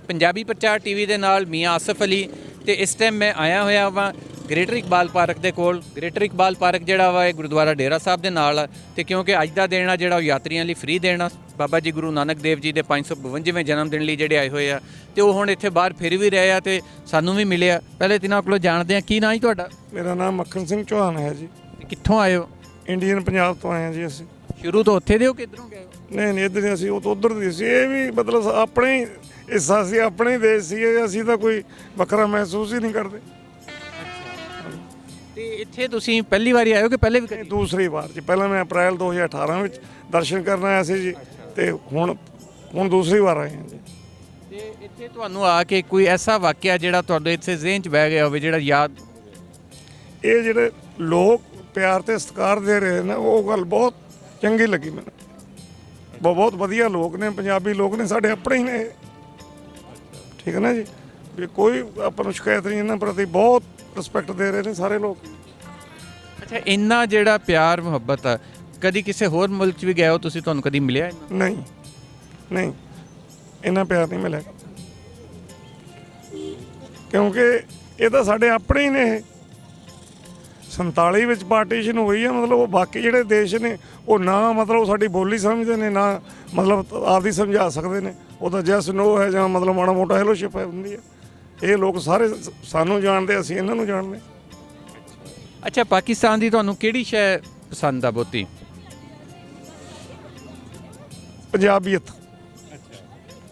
ਪੰਜਾਬੀ ਪ੍ਰਚਾਰ ਟੀਵੀ ਦੇ ਨਾਲ ਮੀਆਂ ਆਸਫ ਅਲੀ ਤੇ ਇਸ ਟਾਈਮ ਮੈਂ ਆਇਆ ਹੋਇਆ ਵਾਂ ਗ੍ਰੇਟਰ ਇਕਬਾਲ ਪਾਰਕ ਦੇ ਕੋਲ। ਗ੍ਰੇਟਰ ਇਕਬਾਲ ਪਾਰਕ ਜਿਹੜਾ ਵਾ ਇਹ ਗੁਰਦੁਆਰਾ ਡੇਰਾ ਸਾਹਿਬ ਦੇ ਨਾਲ ਆ ਤੇ ਕਿਉਂਕਿ ਅੱਜ ਦਾ ਦਿਨ ਆ ਜਿਹੜਾ ਉਹ ਯਾਤਰੀਆਂ ਲਈ ਫ੍ਰੀ ਦੇਣਾ ਬਾਬਾ ਜੀ ਗੁਰੂ ਨਾਨਕ ਦੇਵ ਜੀ ਦੇ 552ਵੇਂ ਜਨਮ ਦਿਨ ਲਈ ਜਿਹੜੇ ਆਏ ਹੋਏ ਆ ਤੇ ਉਹ ਹੁਣ ਇੱਥੇ ਬਾਹਰ ਫਿਰ ਵੀ ਰਹੇ ਆ ਤੇ ਸਾਨੂੰ ਵੀ ਮਿਲਿਆ। ਪਹਿਲੇ ਤਿਨਾਂ ਕੋਲੋਂ ਜਾਣਦੇ ਆ, ਕੀ ਨਾਂ ਜੀ ਤੁਹਾਡਾ? ਮੇਰਾ ਨਾਮ ਮੱਖਣ ਸਿੰਘ ਚੌਹਾਨ ਹੈ ਜੀ। ਤੇ ਕਿੱਥੋਂ ਆਏ ਹੋ? ਇੰਡੀਅਨ ਪੰਜਾਬ ਤੋਂ ਆਏ ਹਾਂ ਜੀ ਅਸੀਂ। ਸ਼ੁਰੂ ਤੋਂ ਉੱਥੇ ਦੇ ਹੋ, ਕਿੱਧਰੋਂ ਗਏ ਹੋ? ਨਹੀਂ ਇੱਧਰ ਅਸੀਂ, ਉਹ ਤਾਂ ਉੱਧਰ ਦੀ ਸੀ। ਇਹ ਵੀ ਮਤਲਬ ਆਪਣੇ ਹੀ ਹਿੱਸਾ ਸੀ, ਆਪਣੇ ਹੀ ਦੇਸ਼ ਸੀ ਇਹ। ਅਸੀਂ ਤਾਂ ਕੋਈ ਵੱਖਰਾ ਮਹਿਸੂਸ ਹੀ ਨਹੀਂ ਕਰਦੇ। ਤੇ ਇੱਥੇ ਤੁਸੀਂ ਪਹਿਲੀ ਵਾਰੀ ਆਏ ਹੋ ਕਿ ਪਹਿਲੇ ਵੀ ਕਦੇ? ਦੂਸਰੀ ਵਾਰ ਜੀ। ਪਹਿਲਾਂ ਮੈਂ ਅਪ੍ਰੈਲ 2018 ਵਿੱਚ ਦਰਸ਼ਨ ਕਰਨ ਆਇਆ ਸੀ ਜੀ ਤੇ ਹੁਣ ਦੂਸਰੀ ਵਾਰ ਆਏ ਹਾਂ ਜੀ। ਤੇ ਇੱਥੇ ਤੁਹਾਨੂੰ ਆ ਕੇ ਕੋਈ ਐਸਾ ਵਾਕਿਆ ਜਿਹੜਾ ਤੁਹਾਡੇ ਇੱਥੇ ਜ਼ਿਹਨ 'ਚ ਬਹਿ ਗਿਆ ਹੋਵੇ ਜਿਹੜਾ ਯਾਦ? ਇਹ ਜਿਹੜੇ ਲੋਕ ਪਿਆਰ ਤੇ ਸਤਿਕਾਰ ਦੇ ਰਹੇ ਨੇ ਉਹ ਗੱਲ ਬਹੁਤ ਚੰਗੀ ਲੱਗੀ ਮੈਨੂੰ। ਬਹੁਤ ਵਧੀਆ ਲੋਕ ਨੇ, ਪੰਜਾਬੀ ਲੋਕ ਨੇ, ਸਾਡੇ ਆਪਣੇ ਹੀ ਨੇ ਇਹ। ਠੀਕ ਹੈ ਨਾ ਜੀ, ਵੀ ਕੋਈ ਆਪਾਂ ਨੂੰ ਸ਼ਿਕਾਇਤ ਨਹੀਂ ਇਹਨਾਂ ਪ੍ਰਤੀ। ਬਹੁਤ ਰਿਸਪੈਕਟ ਦੇ ਰਹੇ ਨੇ ਸਾਰੇ ਲੋਕ। ਅੱਛਾ, ਇੰਨਾ ਜਿਹੜਾ ਪਿਆਰ ਮੁਹੱਬਤ ਆ ਕਦੀ ਕਿਸੇ ਹੋਰ ਮੁਲਕ 'ਚ ਵੀ ਗਏ ਹੋ ਤੁਸੀਂ, ਤੁਹਾਨੂੰ ਕਦੀ ਮਿਲਿਆ ਇੰਨਾ? ਨਹੀਂ ਇੰਨਾ ਪਿਆਰ ਨਹੀਂ ਮਿਲਿਆ ਕਿਉਂਕਿ ਇਹ ਤਾਂ ਸਾਡੇ ਆਪਣੇ ਹੀ ਨੇ। ਇਹ 47 ਵਿੱਚ ਪਾਰਟੀਸ਼ਨ ਹੋਈ ਆ, ਮਤਲਬ ਉਹ ਬਾਕੀ ਜਿਹੜੇ ਦੇਸ਼ ਨੇ ਉਹ ਨਾ ਮਤਲਬ ਸਾਡੀ ਬੋਲੀ ਸਮਝਦੇ ਨੇ, ਨਾ ਮਤਲਬ ਆਪਦੀ ਸਮਝਾ ਸਕਦੇ ਨੇ। ਉਹ ਤਾਂ ਜੈਸ ਨੋ ਹੈ ਜਾਂ ਮਤਲਬ ਮਾੜਾ ਮੋਟਾ ਹੈਲੋਸ਼ਿਪ ਹੁੰਦੀ ਹੈ। ਇਹ ਲੋਕ ਸਾਰੇ ਸਾਨੂੰ ਜਾਣਦੇ, ਅਸੀਂ ਇਹਨਾਂ ਨੂੰ ਜਾਣਦੇ। ਅੱਛਾ, ਪਾਕਿਸਤਾਨ ਦੀ ਤੁਹਾਨੂੰ ਕਿਹੜੀ ਸ਼ੈ ਪਸੰਦ ਆ ਬਹੁਤੀ? ਪੰਜਾਬੀਅਤ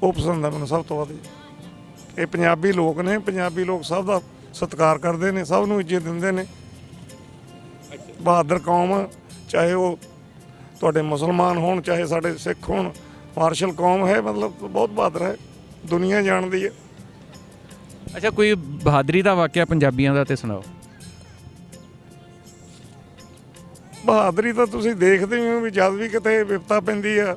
ਉਹ ਪਸੰਦ ਆ ਮੈਨੂੰ ਸਭ ਤੋਂ ਵੱਧ। ਇਹ ਪੰਜਾਬੀ ਲੋਕ ਨੇ, ਪੰਜਾਬੀ ਲੋਕ ਸਭ ਦਾ ਸਤਿਕਾਰ ਕਰਦੇ ਨੇ, ਸਭ ਨੂੰ ਇੱਜ਼ਤ ਦਿੰਦੇ ਨੇ। ਬਹਾਦਰ ਕੌਮ ਆ, ਚਾਹੇ ਉਹ ਤੁਹਾਡੇ ਮੁਸਲਮਾਨ ਹੋਣ ਚਾਹੇ ਸਾਡੇ ਸਿੱਖ ਹੋਣ, ਮਾਰਸ਼ਲ ਕੌਮ ਹੈ, ਮਤਲਬ ਬਹੁਤ ਬਹਾਦਰ ਹੈ, ਦੁਨੀਆ ਜਾਣਦੀ ਹੈ। ਅੱਛਾ, ਕੋਈ ਬਹਾਦਰੀ ਦਾ ਵਾਕਿਆ ਪੰਜਾਬੀਆਂ ਦਾ ਤੇ ਸੁਣਾਓ। ਬਹਾਦਰੀ ਤਾਂ ਤੁਸੀਂ ਦੇਖਦੇ ਹੀ ਹੋ ਵੀ ਜਦ ਵੀ ਕਿਤੇ ਵਿਪਤਾ ਪੈਂਦੀ ਆ,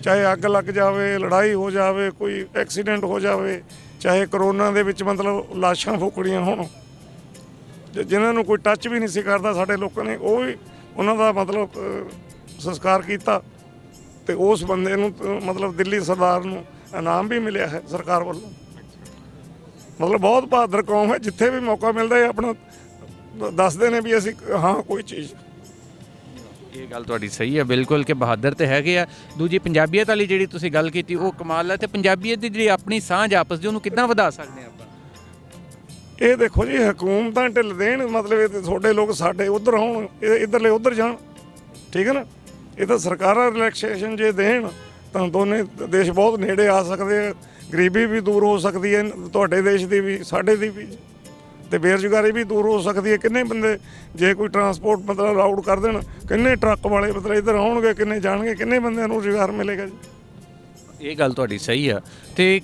ਚਾਹੇ ਅੱਗ ਲੱਗ ਜਾਵੇ, ਲੜਾਈ ਹੋ ਜਾਵੇ, ਕੋਈ ਐਕਸੀਡੈਂਟ ਹੋ ਜਾਵੇ, ਚਾਹੇ ਕਰੋਨਾ ਦੇ ਵਿੱਚ ਮਤਲਬ ਲਾਸ਼ਾਂ ਫੂਕੜੀਆਂ ਹੋਣ, ਜਿਨ੍ਹਾਂ ਨੂੰ ਕੋਈ ਟੱਚ ਵੀ ਨਹੀਂ ਸੀ ਕਰਦਾ, ਸਾਡੇ ਲੋਕਾਂ ਨੇ ਉਹ ਵੀ ਉਹਨਾਂ ਦਾ ਮਤਲਬ ਸੰਸਕਾਰ ਕੀਤਾ। ਤੇ ਉਸ ਬੰਦੇ ਨੂੰ ਮਤਲਬ ਦਿੱਲੀ ਸਰਦਾਰ ਨੂੰ ਇਨਾਮ ਵੀ ਮਿਲਿਆ ਹੈ ਸਰਕਾਰ ਵੱਲੋਂ। ਮਤਲਬ ਬਹੁਤ ਬਹਾਦਰ ਕੌਮ ਹੈ, ਜਿੱਥੇ ਵੀ ਮੌਕਾ ਮਿਲਦਾ ਹੈ ਆਪਣਾ ਦੱਸਦੇ ਨੇ ਵੀ ਅਸੀਂ ਹਾਂ ਕੋਈ ਚੀਜ਼। ਇਹ ਗੱਲ ਤੁਹਾਡੀ ਸਹੀ ਹੈ ਬਿਲਕੁਲ ਕਿ ਬਹਾਦਰ ਤੇ ਹੈਗੇ ਆ। ਦੂਜੀ ਪੰਜਾਬੀਅਤ ਵਾਲੀ ਜਿਹੜੀ ਤੁਸੀਂ ਗੱਲ ਕੀਤੀ ਉਹ ਕਮਾਲ ਹੈ। ਤੇ ਪੰਜਾਬੀਅਤ ਦੀ ਜਿਹੜੀ ਆਪਣੀ ਸਾਂਝ ਆਪਸ ਦੀ ਉਹਨੂੰ ਕਿੱਦਾਂ ਵਧਾ ਸਕਦੇ ਆਪਾਂ? ਇਹ ਦੇਖੋ ਜੀ, ਹਕੂਮਤਾਂ ਢਿੱਲ ਦੇਣ, ਮਤਲਬ ਇਹ ਤੁਹਾਡੇ ਲੋਕ ਸਾਡੇ ਉੱਧਰ ਆਉਣ, ਇੱਧਰਲੇ ਉੱਧਰ ਜਾਣ। ਠੀਕ ਹੈ ਨਾ, ਇਹ ਤਾਂ ਸਰਕਾਰਾਂ ਰਿਲੈਕਸੇਸ਼ਨ ਜੇ ਦੇਣ ਤਾਂ ਦੋਨੇ ਦੇਸ਼ ਬਹੁਤ ਨੇੜੇ ਆ ਸਕਦੇ ਆ। ਗਰੀਬੀ ਵੀ ਦੂਰ ਹੋ ਸਕਦੀ ਹੈ, ਤੁਹਾਡੇ ਦੇਸ਼ ਦੀ ਵੀ ਸਾਡੇ ਦੀ ਵੀ, ਤੇ ਬੇਰੁਜ਼ਗਾਰੀ ਵੀ ਦੂਰ ਹੋ ਸਕਦੀ ਹੈ। ਕਿੰਨੇ ਬੰਦੇ ਜੇ ਕੋਈ ਟਰਾਂਸਪੋਰਟ ਮਤਲਬ ਅਲਾਉਡ ਕਰ ਦੇਣ, ਕਿੰਨੇ ਟਰੱਕ ਵਾਲੇ ਮਤਲਬ ਇੱਧਰ ਆਉਣਗੇ, ਕਿੰਨੇ ਜਾਣਗੇ, ਕਿੰਨੇ ਬੰਦਿਆਂ ਨੂੰ ਰੁਜ਼ਗਾਰ ਮਿਲੇਗਾ ਜੀ। ਇਹ ਗੱਲ ਤੁਹਾਡੀ ਸਹੀ ਆ। ਤੇ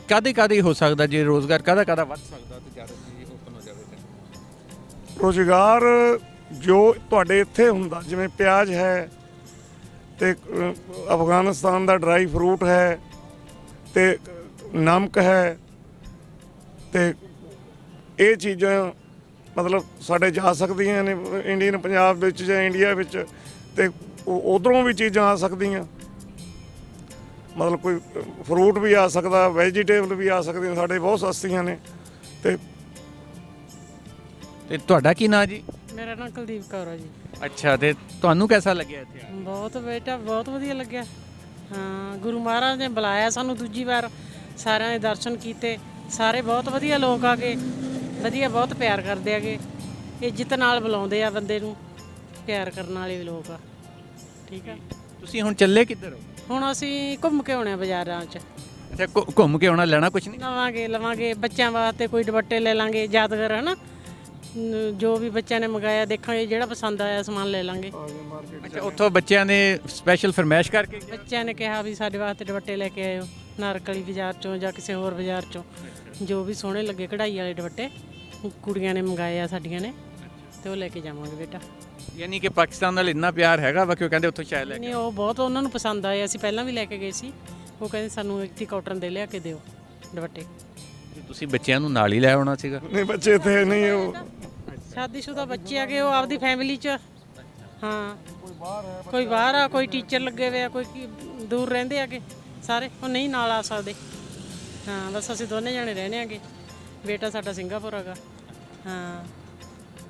ਕਾਹਦੇ ਹੋ ਸਕਦਾ ਜੇ ਰੋਜ਼ਗਾਰ ਕਾਹਦਾ ਵੱਧ ਸਕਦਾ ਤੇ ਜ਼ਿਆਦਾ ਚੀਜ਼ ਓਪਨ ਹੋ ਜਾਵੇ? ਰੁਜ਼ਗਾਰ ਜੋ ਤੁਹਾਡੇ ਇੱਥੇ ਹੁੰਦਾ, ਜਿਵੇਂ ਪਿਆਜ਼ ਹੈ ਤੇ ਅਫਗਾਨਿਸਤਾਨ ਦਾ ਡਰਾਈ ਫਰੂਟ ਹੈ ਤੇ ਨਮਕ ਹੈ, ਤੇ ਇਹ ਚੀਜ਼ਾਂ ਮਤਲਬ ਸਾਡੇ ਜਾ ਸਕਦੀਆਂ ਨੇ ਇੰਡੀਅਨ ਪੰਜਾਬ ਵਿੱਚ ਜਾਂ ਇੰਡੀਆ ਵਿੱਚ, ਤੇ ਉਧਰੋਂ ਵੀ ਚੀਜ਼ਾਂ ਆ ਸਕਦੀਆਂ। ਮਤਲਬ ਕੋਈ ਫਰੂਟ ਵੀ ਆ ਸਕਦਾ, ਵੈਜੀਟੇਬਲ ਵੀ ਆ ਸਕਦੀਆਂ, ਸਾਡੇ ਬਹੁਤ ਸਸਤੀਆਂ ਨੇ। ਤੇ ਤੁਹਾਡਾ ਕੀ ਨਾਂ ਜੀ? ਮੇਰਾ ਨਾਮ ਕੁਲਦੀਪ ਕੌਰ ਹੈ ਜੀ। ਅੱਛਾ, ਤੇ ਤੁਹਾਨੂੰ ਕਿਹਦਾ ਲੱਗਿਆ ਇੱਥੇ? ਬਹੁਤ ਬੇਟਾ ਬਹੁਤ ਵਧੀਆ ਲੱਗਿਆ। ਹਾਂ, ਗੁਰੂ ਮਹਾਰਾਜ ਨੇ ਬੁਲਾਇਆ ਸਾਨੂੰ ਦੂਜੀ ਵਾਰ, ਸਾਰਿਆਂ ਦੇ ਦਰਸ਼ਨ ਕੀਤੇ। ਸਾਰੇ ਬਹੁਤ ਵਧੀਆ ਲੋਕ ਆ ਕੇ, ਵਧੀਆ ਬਹੁਤ ਪਿਆਰ ਕਰਦੇ ਆਗੇ, ਇੱਜ਼ਤ ਨਾਲ ਬੁਲਾਉਂਦੇ ਆ ਬੰਦੇ ਨੂੰ, ਪਿਆਰ ਕਰਨ ਵਾਲੇ ਲੋਕ ਆ। ਠੀਕ ਆ। ਤੁਸੀਂ ਹੁਣ ਚੱਲੇ ਕਿੱਧਰ ਹੋ? ਹੁਣ ਅਸੀਂ ਘੁੰਮ ਕੇ ਆਉਣੇ ਆ ਬਾਜ਼ਾਰਾਂ 'ਚ। ਅੱਛਾ, ਘੁੰਮ ਕੇ ਆਉਣਾ, ਲੈਣਾ ਕੁਛ ਨਹੀਂ? ਲਵਾਂਗੇ ਬੱਚਿਆਂ ਵਾਸਤੇ ਕੋਈ ਦੁਪੱਟੇ ਲੈ ਲਾਂਗੇ ਯਾਦਗਾਰ, ਹੈ ਨਾ, ਜੋ ਵੀ ਬੱਚਿਆਂ ਨੇ ਮੰਗਾਇਆ ਦੇਖਾਂਗੇ, ਜਿਹੜਾ ਪਸੰਦ ਆਇਆ ਸਮਾਨ ਲੈ ਲਾਂਗੇ। ਅੱਛਾ, ਉੱਥੋਂ ਬੱਚਿਆਂ ਨੇ ਸਪੈਸ਼ਲ ਫਰਮਾਇਸ਼ ਕਰਕੇ? ਬੱਚਿਆਂ ਨੇ ਕਿਹਾ ਵੀ ਸਾਡੇ ਵਾਸਤੇ ਦੁਪੱਟੇ ਲੈ ਕੇ ਆਇਓ, ਨਾਰਕਲੀ ਬਾਜ਼ਾਰ 'ਚੋਂ ਜਾਂ ਕਿਸੇ ਹੋਰ ਬਾਜ਼ਾਰ 'ਚੋਂ, ਜੋ ਵੀ ਸੋਹਣੇ ਲੱਗੇ ਕਢਾਈ ਵਾਲੇ ਦੁਪੱਟੇ ਕੁੜੀਆਂ ਨੇ ਮੰਗਾਏ ਆ ਸਾਡੀਆਂ ਨੇ, ਤੇ ਉਹ ਲੈ ਕੇ ਜਾਵਾਂਗੇ ਬੇਟਾ। ਯਾਨੀ ਕਿ ਪਾਕਿਸਤਾਨ ਨਾਲ ਇੰਨਾ ਪਿਆਰ ਹੈਗਾ ਵਾ ਕਿ ਉਹ ਕਹਿੰਦੇ ਉੱਥੋਂ ਸ਼ਾਇਦ ਲੈ ਕੇ? ਨਹੀਂ, ਉਹ ਬਹੁਤ ਉਹਨਾਂ ਨੂੰ ਪਸੰਦ ਆਏ। ਅਸੀਂ ਪਹਿਲਾਂ ਵੀ ਲੈ ਕੇ ਗਏ ਸੀ, ਉਹ ਕਹਿੰਦੇ ਸਾਨੂੰ ਇੱਥੇ ਕਾਟਨ ਦੇ ਲਿਆ ਕੇ ਦਿਓ ਦੁਪੱਟੇ। ਤੁਸੀਂ ਬੱਚਿਆਂ ਨੂੰ ਨਾਲ ਹੀ ਲੈ ਆਉਣਾ ਸੀਗਾ? ਨਹੀਂ, ਬੱਚੇ ਇੱਥੇ ਨਹੀਂ, ਉਹ ਸ਼ਾਦੀशुदा ਬੱਚੇ ਆ ਗਏ, ਉਹ ਆਪਦੀ ਫੈਮਿਲੀ 'ਚ। ਹਾਂ, ਕੋਈ ਬਾਹਰ ਆ, ਕੋਈ ਟੀਚਰ ਲੱਗੇ ਹੋਏ ਆ, ਕੋਈ ਦੂਰ ਰਹਿੰਦੇ ਆਗੇ ਸਾਰੇ, ਉਹ ਨਹੀਂ ਨਾਲ ਆ ਸਕਦੇ। ਹਾਂ ਬਸ ਅਸੀਂ ਦੋਨੇ ਜਾਣੇ ਰਹਿੰਦੇ ਆਂਗੇ। ਬੇਟਾ ਸਾਡਾ ਸਿੰਗਾਪੁਰ ਹੈਗਾ। ਹਾਂ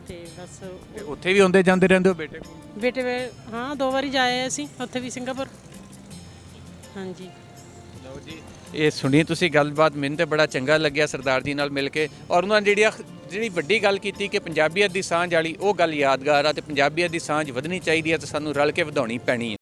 ਤੇ ਬਸ ਤੇ ਉੱਥੇ ਵੀ ਆਉਂਦੇ ਜਾਂਦੇ ਰਹਿੰਦੇ ਹੋ ਬੇਟੇ ਕੋਲ? ਬੇਟੇ ਹਾਂ 2 ਵਾਰੀ ਜਾਏ ਅਸੀਂ ਉੱਥੇ ਵੀ ਸਿੰਗਾਪੁਰ। ਹਾਂਜੀ ਲਓ ਜੀ, ਇਹ ਸੁਣੀ ਤੁਸੀਂ ਗੱਲਬਾਤ, ਮੈਨੂੰ ਤੇ ਬੜਾ ਚੰਗਾ ਲੱਗਿਆ ਸਰਦਾਰ ਜੀ ਨਾਲ ਮਿਲ ਕੇ। ਔਰ ਉਹਨਾਂ ਨੇ ਜਿਹੜੀ ਵੱਡੀ ਗੱਲ ਕੀਤੀ ਕਿ ਪੰਜਾਬੀਅਤ ਦੀ ਸਾਂਝ ਵਾਲੀ ਉਹ ਗੱਲ ਯਾਦਗਾਰ ਆ, ਤੇ ਪੰਜਾਬੀਅਤ ਦੀ ਸਾਂਝ ਵਧਣੀ ਚਾਹੀਦੀ ਹੈ ਤੇ ਸਾਨੂੰ ਰਲ ਕੇ ਵਧਾਉਣੀ ਪੈਣੀ ਹੈ।